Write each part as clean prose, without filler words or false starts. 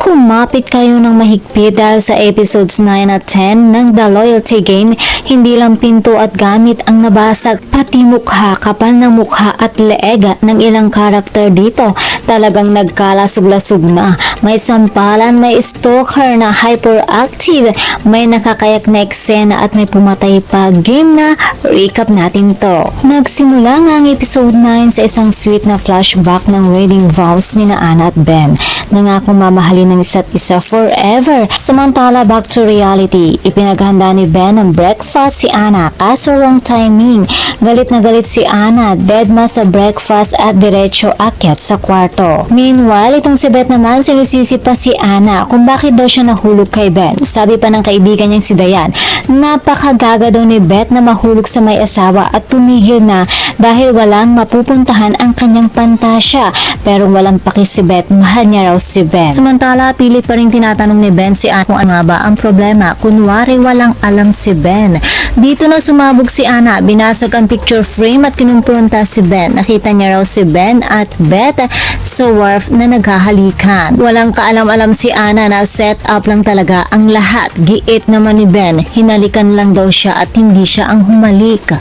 Kumapit kayo ng mahigpit dahil sa episodes 9 at 10 ng The Loyalty Game. Hindi lang pinto at gamit ang nabasag, pati mukha, kapal ng mukha at leeg ng ilang karakter dito. Talagang nagkalasug-lasug na. May sampalan, may stalker na hyperactive, may nakakayak na eksena at may pumatay pa. Game na, recap natin to. Nagsimula nga ang episode 9 sa isang sweet na flashback ng wedding vows ni Anna at Ben. Nangakong mamahalin ng isa't isa forever. Samantala, back to reality. Ipinaghanda ni Ben ang breakfast si Anna, kaso wrong timing. Galit na galit si Anna, deadma sa breakfast at diretso akyat sa kwarto. Meanwhile, itong si Beth naman sinisisi pa si Anna kung bakit daw siya nahulog kay Ben. Sabi pa ng kaibigan niyang si Dayan, napakagaga daw ni Beth na mahulog sa may asawa at tumigil na dahil walang mapupuntahan ang kanyang pantasya. Pero walang paki si Beth, mahal niya raw si Ben. Samantala, pilit pa rin tinatanong ni Ben si Anna kung ano nga ba ang problema. Kunwari walang alam si Ben. Dito na sumabog si Anna, binasag ang picture frame at kinumpronta si Ben. Nakita niya raw si Ben at Beth sa wharf na naghahalikan. Walang kaalam-alam si Anna na set up lang talaga ang lahat. Giit naman ni Ben, hinalikan lang daw siya at hindi siya ang humalik.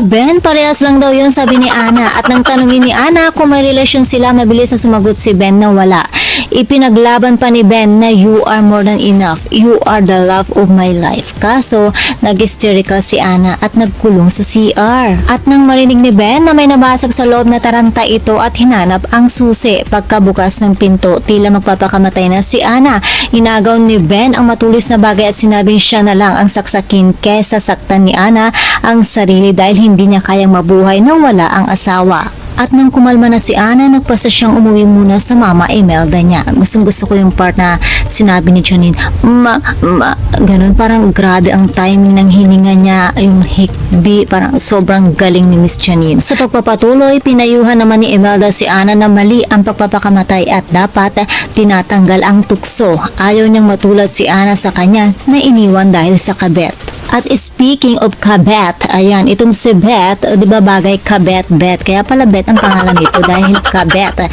Ben, parehas lang daw yun, sabi ni Anna. At nang tanungin ni Anna kung may relasyon sila, mabilis na sumagot si Ben na wala. Ipinaglaban pa ni Ben na you are more than enough. You are the love of my life. Kaso, nag-hysterical si Anna at nagkulong sa CR. At nang marinig ni Ben na may nabasag sa loob na taranta ito at hinanap ang susi, pagkabukas ng pinto, tila magpapakamatay na si Anna. Inagaw ni Ben ang matulis na bagay at sinabing siya na lang ang saksakin kesa saktan ni Anna ang sarili dahil hindi niya kayang mabuhay nang wala ang asawa. At nang kumalma na si Anna, nagpasa siyang umuwi muna sa Mama Imelda niya. Gustong-gusto ko yung part na sinabi ni Janine, ganun, parang grabe ang timing ng hininga niya, yung hikbi, parang sobrang galing ni Miss Janine. Sa pagpapatuloy, pinayuhan naman ni Imelda si Anna na mali ang pagpapakamatay at dapat tinatanggal ang tukso. Ayaw niyang matulad si Anna sa kanya na iniwan dahil sa kabet. At speaking of kabet, ayan, itong si Beth, di ba bagay kabet, Beth, kaya pala Beth ang pangalan nito dahil kabet.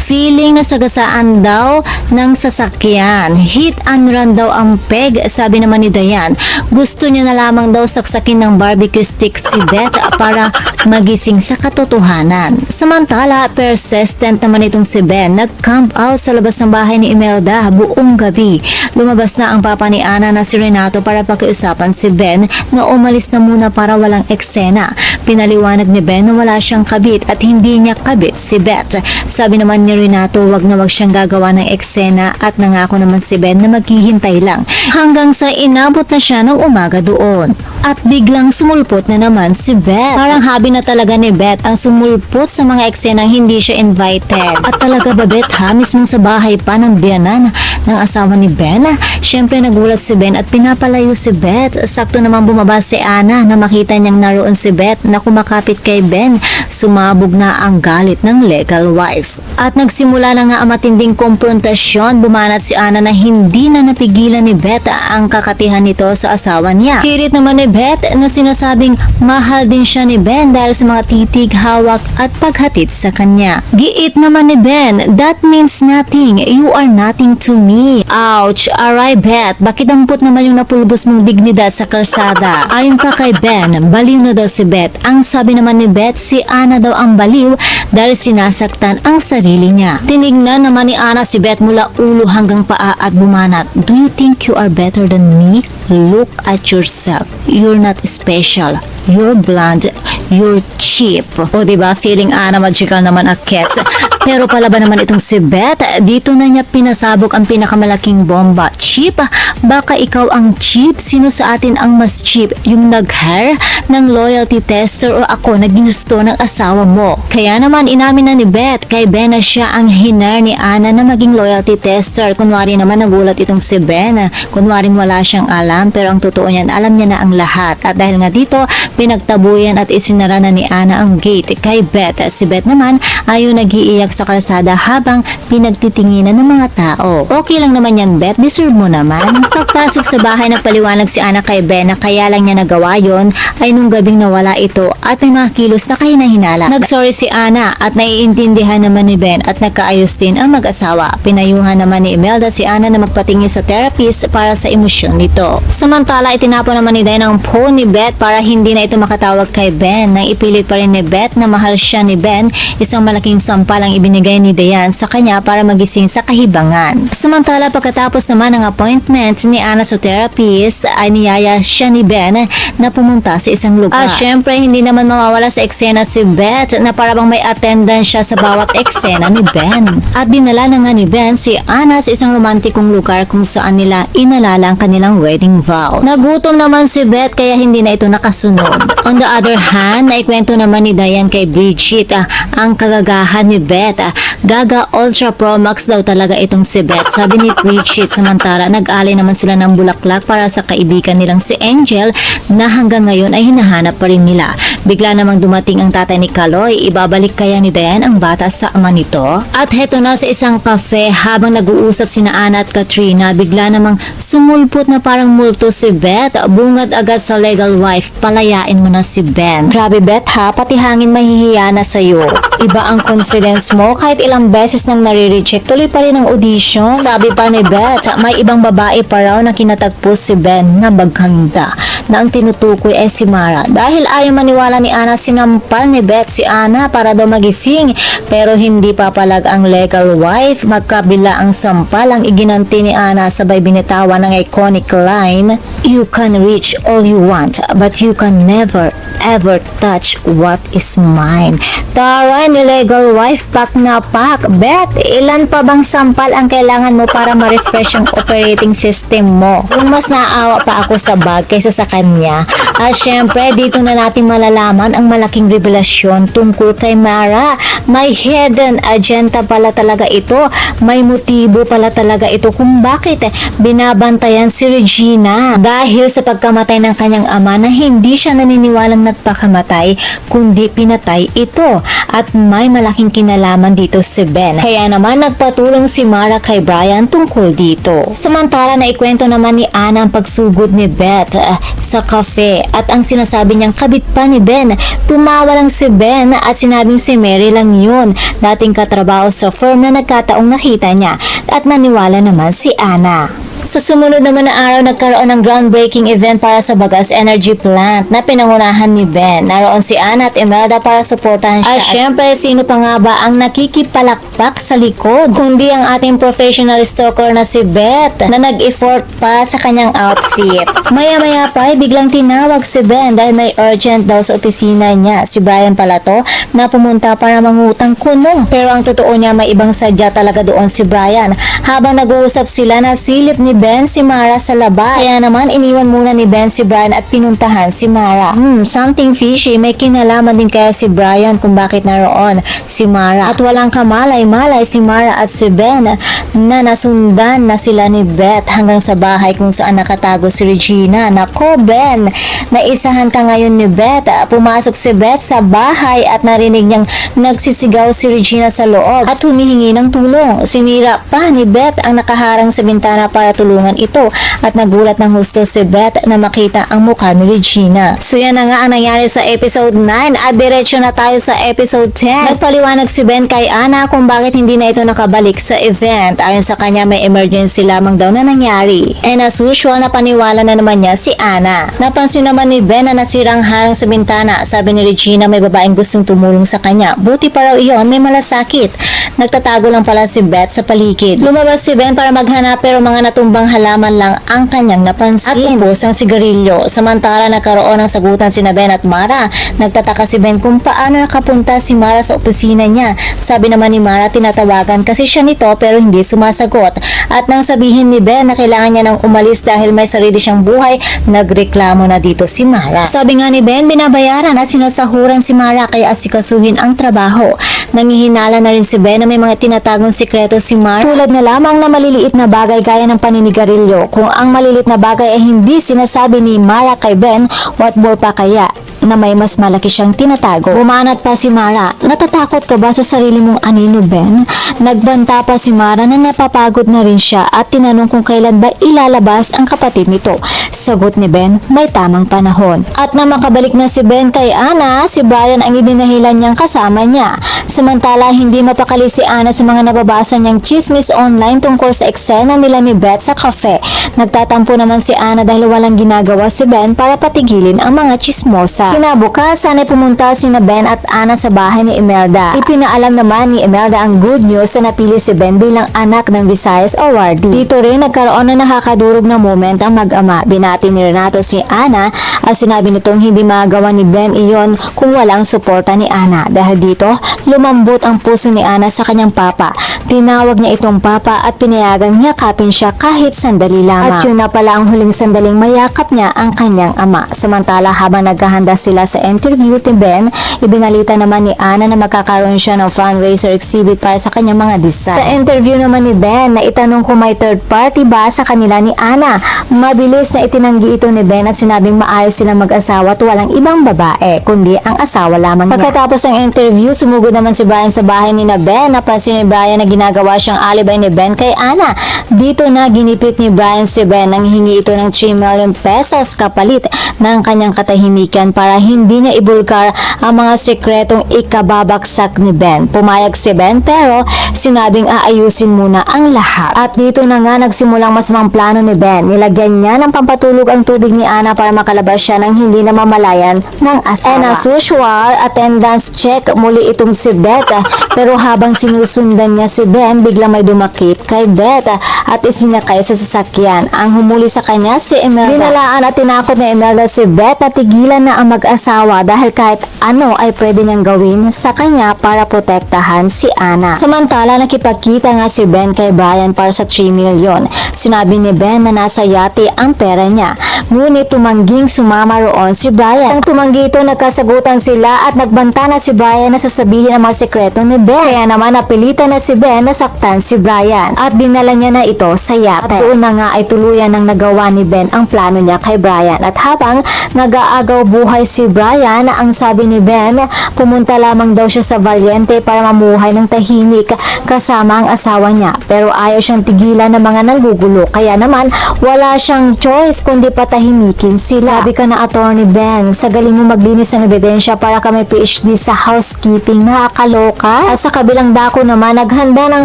Feeling na sagasaan daw ng sasakyan. Hit and run daw ang peg, sabi naman ni Dayan. Gusto niya na lamang daw saksakin ng barbecue stick si Beth para magising sa katotohanan. Samantala, persistent naman itong si Ben. Nag-camp out sa labas ng bahay ni Imelda buong gabi. Lumabas na ang papa ni Anna na si Renato para pakiusapan si Ben na umalis na muna para walang eksena. Pinaliwanag ni Ben na wala siyang kabit at hindi niya kabit si Beth. Sabi naman ni Renato wag na wag siyang gagawa ng eksena at nangako naman si Ben na maghihintay lang hanggang sa inabot na siya ng umaga doon. At biglang sumulpot na naman si Beth. Parang hobby na talaga ni Beth ang sumulpot sa mga eksenang hindi siya invited. At talaga ba Beth ha, mismo sa bahay pa ng biyanan ng asawa ni Ben? Siyempre nagulat si Ben at pinapalayo si Beth. Sakto naman bumaba si Anna na makita niyang naroon si Beth na kumakapit kay Ben. Sumabog na ang galit ng legal wife. At nagsimula na nga ang matinding komprontasyon. Bumanat si Anna na hindi na napigilan ni Beth ang kakatihan nito sa asawa niya. Hirit naman ni Beth na sinasabing mahal din siya ni Ben dahil sa mga titig, hawak at paghatid sa kanya. Giit naman ni Ben, that means nothing. You are nothing to me. Ouch! Aray Beth, bakit dampot naman yung napulbos mong dignidad sa kalsada? Ayon pa kay Ben, baliw na daw si Beth. Ang sabi naman ni Beth, si Anna daw ang baliw dahil sinasaktan ang sarili niya. Tinignan naman ni Anna si Beth mula ulo hanggang paa at bumanat. Do you think you are better than me? Look at yourself. You're not special. You're bland. You're cheap. O diba, feeling Anna magical naman ang Kets. Pero pala ba naman itong si Beth? Dito na niya pinasabog ang pinakamalaking bomba. Cheap? Baka ikaw ang cheap? Sino sa atin ang mas cheap? Yung nag-hire ng loyalty tester o ako na ginusto ng asawa mo? Kaya naman inamin na ni Beth kay Ben na siya ang hinar ni Anna na maging loyalty tester. Kunwari naman nagulat itong si Ben. Kunwaring wala siyang alam pero ang totoo niyan alam niya na ang lahat. At dahil nga dito, pinagtabuyan at isinara na ni Ana ang gate kay Beth. Si Beth naman ay yung nag-iiyak sa kalsada habang pinagtitinginan ng mga tao. Okay lang naman yan, Beth, deserve mo naman. Pagpasok sa bahay, nagpaliwanag si Ana kay Ben na kaya lang niya nagawa yon ay nung gabing nawala ito at may mga kilos na kahinahinala. Nagsorry si Ana at naiintindihan naman ni Ben at nagkaayos din ang mag-asawa. Pinayuhan naman ni Imelda si Ana na magpatingin sa therapist para sa emosyon nito. Samantala, itinapon naman ni Diane ang phone ni Beth para hindi na ito makatawag kay Ben. Nang ipilit pa rin ni Beth na mahal siya ni Ben, isang malaking sampal ang ibinigay ni Diane sa kanya para magising sa kahibangan. Samantala, pagkatapos naman ng appointment ni Ana sa therapist, ay niyaya siya ni Ben na pumunta sa isang lugar. Syempre, hindi naman mawawala sa eksena si Beth na parang may attendance siya sa bawat eksena ni Ben. At dinala na nga ni Ben si Ana sa isang romantikong lugar kung saan nila inalala ang kanilang wedding vows. Nagutom naman si Beth kaya hindi na ito nakasunod. On the other hand, naikwento naman ni Diane kay Bridget ang kagagahan ni Beth. Gaga Ultra Pro Max daw talaga itong si Beth, sabi ni Bridget. Samantala, nag-alay naman sila ng bulaklak para sa kaibigan nilang si Angel na hanggang ngayon ay hinahanap pa rin nila. Bigla namang dumating ang tatay ni Kaloy. Ibabalik kaya ni Diane ang bata sa ama nito? At heto na sa isang cafe habang nag-uusap sina Ana at Katrina, bigla namang sumulpot na parang multo si Beth. Bungad agad sa legal wife, palayain mo na si Ben. Grabe Beth ha, pati hangin mahihiya na sa'yo. Iba ang confidence mo, kahit ilang beses nang nare-reject, tuloy pa rin ang audition. Sabi pa ni Beth, may ibang babae pa raw na kinatagpo si Ben na baghanda na ang tinutukoy ay si Mara. Dahil ayaw maniwala ni Ana, sinampal ni Beth si Ana para daw magising, pero hindi papalag ang legal wife. Magkabila ang sampal ang iginanti ni Ana, sabay binitawan ng iconic line, "You can reach all you want, but you can never ever touch what is mine." Taray ni legal wife, pak na pak. Beth, ilan pa bang sampal ang kailangan mo para ma-refresh ang operating system mo? Kung mas naawa pa ako sa bag kaysa sa kanya. At syempre, dito na natin malalaman ang malaking revelasyon tungkol kay Mara. May hidden agenda pala talaga ito. May motibo pala talaga ito kung bakit binabantayan si Regina. Dahil sa pagkamatay ng kanyang ama na hindi siya naniniwalang nagpakamatay, kundi pinatay ito. At may malaking kinalaman dito si Ben. Kaya naman nagpatulong si Mara kay Brian tungkol dito. Samantala, naikwento naman ni Ana ang pagsugod ni Beth sa cafe at ang sinasabi niyang kabit pa ni Ben. Tumawa lang si Ben at sinabing si Mary lang yun, dating katrabaho sa firm na nagkataong nakita niya, at naniwala naman si Ana. Sa sumunod naman na araw, nagkaroon ng groundbreaking event para sa Bagas Energy Plant na pinangunahan ni Ben. Naroon si Ana at Imelda para suportahan siya. At syempre, sino pa nga ba ang nakikipalakpak sa likod? Kundi ang ating professional stalker na si Beth na nag-effort pa sa kanyang outfit. Maya-maya pa ay biglang tinawag si Ben dahil may urgent daw sa opisina niya. Si Brian pala to na pumunta para mangutang kuno. Pero ang totoo niya, may ibang sadya talaga doon si Brian. Habang nag-uusap sila, nasilip ni Ben si Mara sa labas. Kaya naman iniwan muna ni Ben si Brian at pinuntahan si Mara. Something fishy. May kinalaman din kaya si Brian kung bakit naroon si Mara. At walang kamalay-malay si Mara at si Ben na nasundan na sila ni Beth hanggang sa bahay kung saan nakatago si Regina. Nako Ben, naisahan ka ngayon ni Beth. Pumasok si Beth sa bahay at narinig niyang nagsisigaw si Regina sa loob at humihingi ng tulong. Sinira pa ni Beth ang nakaharang sa bintana para tulungan ito at nagulat ng husto si Beth na makita ang mukha ni Regina. So yan na nga ang nangyari sa episode 9 at diretso na tayo sa episode 10. Nagpaliwanag si Ben kay Ana kung bakit hindi na ito nakabalik sa event. Ayon sa kanya, may emergency lamang daw na nangyari. And as usual, napaniwala na naman niya si Ana. Napansin naman ni Ben na nasirang harang sa bintana. Sabi ni Regina, may babaeng gustong tumulong sa kanya. Buti pa raw iyon, may malasakit. Nagtatago lang pala si Beth sa paligid. Lumabas si Ben para maghanap pero mga natumbang halaman lang ang kanyang napansin. At ubos ang sigarilyo. Samantala, nagkaroon ng sagutan sina Ben at Mara. Nagtataka si Ben kung paano nakapunta si Mara sa opisina niya. Sabi naman ni Mara, tinatawagan kasi siya nito pero hindi sumasagot. At nang sabihin ni Ben na kailangan niya nang umalis dahil may sarili siyang buhay, nagreklamo na dito si Mara. Sabi nga ni Ben, binabayaran at sinasahuran si Mara kaya asikasuhin ang trabaho. Nangihinala na rin si Ben na may mga tinatagong sikreto si Mara, tulad na lamang na maliliit na bagay gaya ng paninigarilyo. Kung ang maliliit na bagay ay hindi sinasabi ni Mara kay Ben, what more pa kaya na may mas malaki siyang tinatago. Bumanat pa si Mara, natatakot ka ba sa sarili mong anino, Ben? Nagbanta pa si Mara na napapagod na rin siya at tinanong kung kailan ba ilalabas ang kapatid nito. Sagot ni Ben, may tamang panahon. At na makabalik na si Ben kay Ana, si Brian ang idinahilan niyang kasama niya. Samantala, hindi mapakali si Ana sa mga nababasa niyang chismis online tungkol sa eksena nila ni Beth sa cafe. Nagtatampo naman si Ana dahil walang ginagawa si Ben para patigilin ang mga chismosa. Kinabukasan ay pumunta sina Ben at Ana sa bahay ni Imelda. Ipinaalam naman ni Imelda ang good news na napili si Ben bilang anak ng Visayas awardee. Dito rin nagkaroon ng nakakadurog na moment ang mag-ama. Binati ni Renato si Ana at sinabi nitong hindi magawa ni Ben iyon kung walang suporta ni Ana. Dahil dito, lumambot ang puso ni Ana sa kanyang papa. Tinawag niya itong papa at pinayagang yakapin siya kahit sandali lamang. At yun na pala ang huling sandaling mayakap niya ang kanyang ama. Samantala, habang naghahanda sila sa interview ni Ben, ibinalita naman ni Ana na magkakaroon siya ng fundraiser exhibit para sa kanyang mga design. Sa interview naman ni Ben, na itanong kung may third party ba sa kanila ni Ana. Mabilis na itinanggi ito ni Ben at sinabing maayos silang mag-asawa at walang ibang babae, kundi ang asawa lamang niya. Pagkatapos ng interview, sumugod naman si Brian sa bahay ni Ben. Napansin ni Brian na ginagawa siyang alibay ni Ben kay Ana. Dito na ginipit ni Brian si Ben nang hingi ito ng 3 million pesos kapalit ng kanyang katahimikan para hindi niya ibulgar ang mga sekretong ikababagsak ni Ben. Pumayag si Ben pero sinabing aayusin muna ang lahat. At dito na nga nagsimulang masamang plano ni Ben. Nilagyan niya ng pampatulog ang tubig ni Ana para makalabas siya ng hindi namamalayan ng asawa. And as usual, attendance check muli itong si Beth. Pero habang sinusundan niya si Ben, biglang may dumakip kay Beth at isinakay sa sasakyan. Ang humuli sa kanya si Imelda. Binalaan at tinakot ni Imelda si Beth na tigilan na ang mag-asawa dahil kahit ano ay pwede niyang gawin sa kanya para protektahan si Ana. Samantala, nakipagkita nga si Ben kay Brian para sa 3 million. Sinabi ni Ben na nasa yate ang pera niya. Ngunit tumangging sumama roon si Brian. Nang tumanggi ito, nagkasagutan sila at nagbanta na si Brian na sasabihin ang mga sekreto ni Ben. Kaya naman napilitan na si Ben na saktan si Brian at dinala niya na ito sa yate. At doon na nga ay tuluyan nang nagawa ni Ben ang plano niya kay Brian. At habang nag-aagaw buhay si Brian, ang sabi ni Ben, pumunta lamang daw siya sa Valiente para mamuhay ng tahimik kasama ang asawa niya. Pero ayaw siyang tigilan ng mga nanggugulo. Kaya naman wala siyang choice kundi patahimikin sila. Sabi ka na, Attorney Ben, sa galing mo maglinis ng ebidensya para kami PhD sa housekeeping, nakakaloka. At sa kabilang dako naman, naghanda ng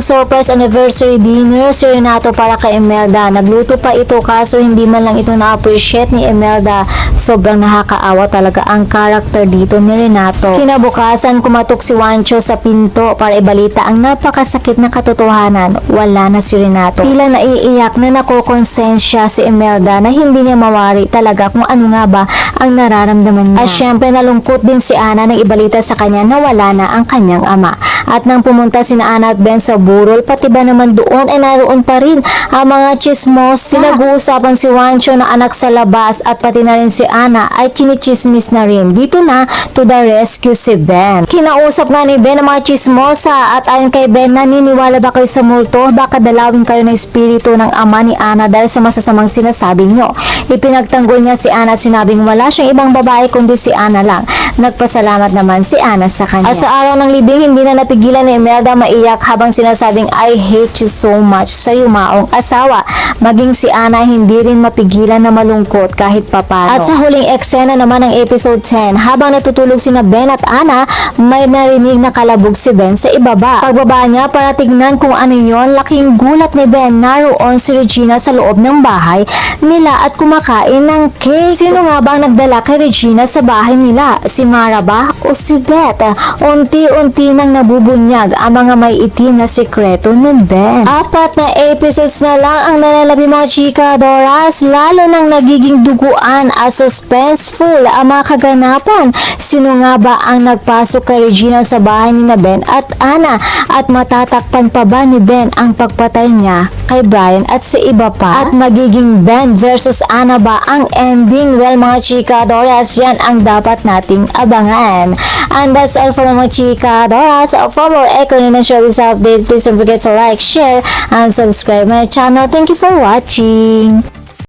surprise anniversary dinner si Renato para kay Imelda. Nagluto pa ito kaso hindi man lang ito na-appreciate ni Imelda. Sobrang nakakaawa talaga ang karakter dito ni Renato. Kinabukasan, kumatok si Juancho sa pinto para ibalita ang napakasakit na katotohanan. Wala na si Renato. Tila naiiyak na nakokonsensya si Imelda na hindi niya mawari talaga kung ano nga ba ang nararamdaman niya. At syempre nalungkot din si Ana nang ibalita sa kanya na wala na ang kanyang ama. At nang pumunta sina Ana at Ben sa burol, pati ba naman doon ay naroon pa rin ang mga chismosa. Pinag-uusapan si Juancho na anak sa labas at pati na rin si Ana ay chinichismis na rin. Dito na to the rescue si Ben. Kinausap nga ni Ben ang mga chismosa at ayon kay Ben, naniniwala ba kayo sa multo? Baka dalawin kayo ng espiritu ng ama ni Ana dahil sa masasamang sinasabi nyo. Ipinagtanggol niya si Ana at sinabing wala siyang ibang babae kundi si Ana lang. Nagpasalamat naman si Ana sa kanya. At sa araw ng libing, hindi na napigilan ni Imelda maiyak habang sinasabing I hate you so much sa yumaong asawa. Maging si Ana hindi rin mapigilan na malungkot kahit papano. At sa huling eksena naman ng episode 10, habang natutulog sina Ben at Ana, may narinig na kalabog si Ben sa ibaba. Pagbaba niya para tignan kung ano yon, laking gulat ni Ben, naroon si Regina sa loob ng bahay nila at kumakain ng cake. Sino nga ba ang nagdala kay Regina sa bahay nila? Si Mara ba o si Beth? Unti-unti nang nabubunyag ang mga may itim na sekreto ni Ben. 4 na episodes na lang ang nalalabi mga chika Doras, lalo nang nagiging duguan at suspenseful ang mga kaganapan. Sino nga ba ang nagpasok kay Regina sa bahay ni Ben at Ana? At matatakpan pa ba ni Ben ang pagpatay niya kay Brian at sa iba pa? At magiging Ben versus Ana ba ang ending? Well mga chika Doras, yan ang dapat nating abangan. And that's all for mga chika Doras. For more economic showbiz updates, please don't forget to like, share, and subscribe my channel. Thank you for watching.